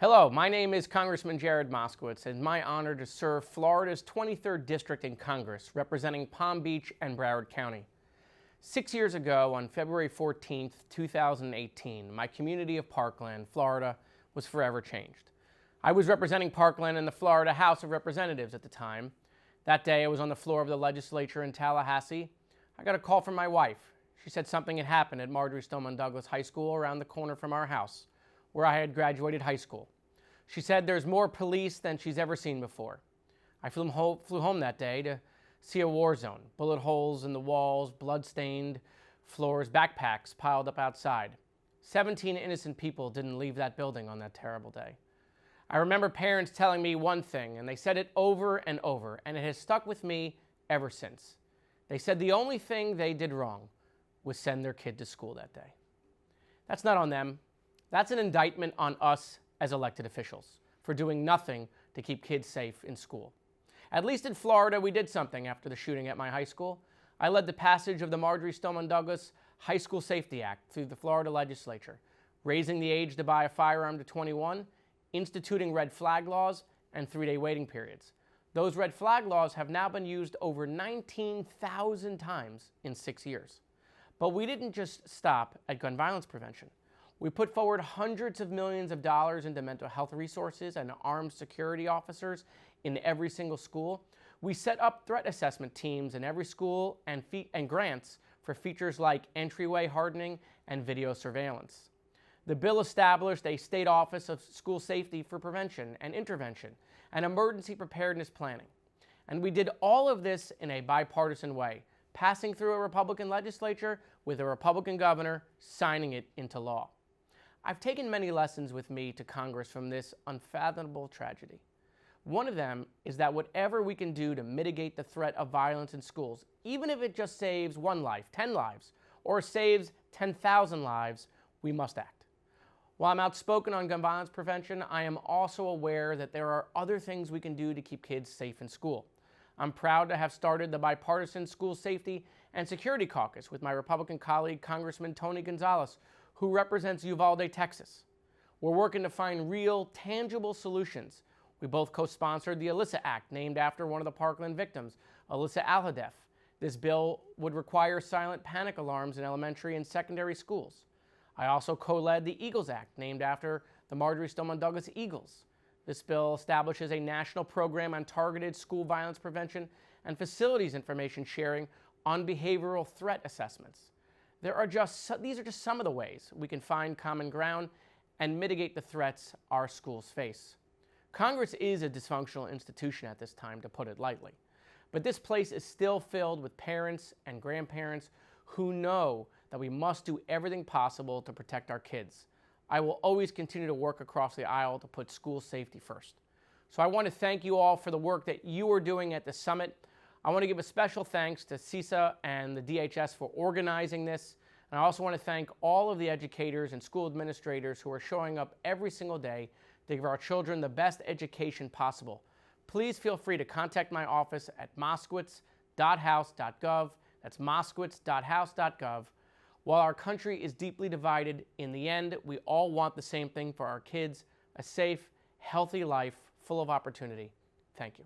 Hello, my name is Congressman Jared Moskowitz, and it's my honor to serve Florida's 23rd District in Congress, representing Palm Beach and Broward County. 6 years ago, on February 14th, 2018, my community of Parkland, Florida, was forever changed. I was representing Parkland in the Florida House of Representatives at the time. That day, I was on the floor of the legislature in Tallahassee. I got a call from my wife. She said something had happened at Marjory Stoneman Douglas High School around the corner from our house, where I had graduated high school. She said there's more police than she's ever seen before. I flew home that day to see a war zone, bullet holes in the walls, blood-stained floors, backpacks piled up outside. 17 innocent people didn't leave that building on that terrible day. I remember parents telling me one thing, and they said it over and over, and it has stuck with me ever since. They said the only thing they did wrong was send their kid to school that day. That's not on them. That's an indictment on us as elected officials for doing nothing to keep kids safe in school. At least in Florida, we did something after the shooting at my high school. I led the passage of the Marjory Stoneman Douglas High School Safety Act through the Florida legislature, raising the age to buy a firearm to 21, instituting red flag laws, and 3-day waiting periods. Those red flag laws have now been used over 19,000 times in 6 years. But we didn't just stop at gun violence prevention. We put forward hundreds of millions of dollars into mental health resources and armed security officers in every single school. We set up threat assessment teams in every school and grants for features like entryway hardening and video surveillance. The bill established a state office of school safety for prevention and intervention and emergency preparedness planning. And we did all of this in a bipartisan way, passing through a Republican legislature with a Republican governor signing it into law. I've taken many lessons with me to Congress from this unfathomable tragedy. One of them is that whatever we can do to mitigate the threat of violence in schools, even if it just saves 1 life, 10 lives, or saves 10,000 lives, we must act. While I'm outspoken on gun violence prevention, I am also aware that there are other things we can do to keep kids safe in school. I'm proud to have started the bipartisan School Safety and Security Caucus with my Republican colleague, Congressman Tony Gonzalez, who represents Uvalde, Texas. We're working to find real, tangible solutions. We both co-sponsored the Alyssa Act, named after one of the Parkland victims, Alyssa Alhadeff. This bill would require silent panic alarms in elementary and secondary schools. I also co-led the Eagles Act, named after the Marjory Stoneman Douglas Eagles. This bill establishes a national program on targeted school violence prevention and facilities information sharing on behavioral threat assessments. These are just some of the ways we can find common ground and mitigate the threats our schools face. Congress is a dysfunctional institution at this time, to put it lightly. But this place is still filled with parents and grandparents who know that we must do everything possible to protect our kids. I will always continue to work across the aisle to put school safety first. So I want to thank you all for the work that you are doing at the summit. I want to give a special thanks to CISA and the DHS for organizing this. And I also want to thank all of the educators and school administrators who are showing up every single day to give our children the best education possible. Please feel free to contact my office at moskowitz.house.gov. That's moskowitz.house.gov. While our country is deeply divided, in the end, we all want the same thing for our kids: a safe, healthy life full of opportunity. Thank you.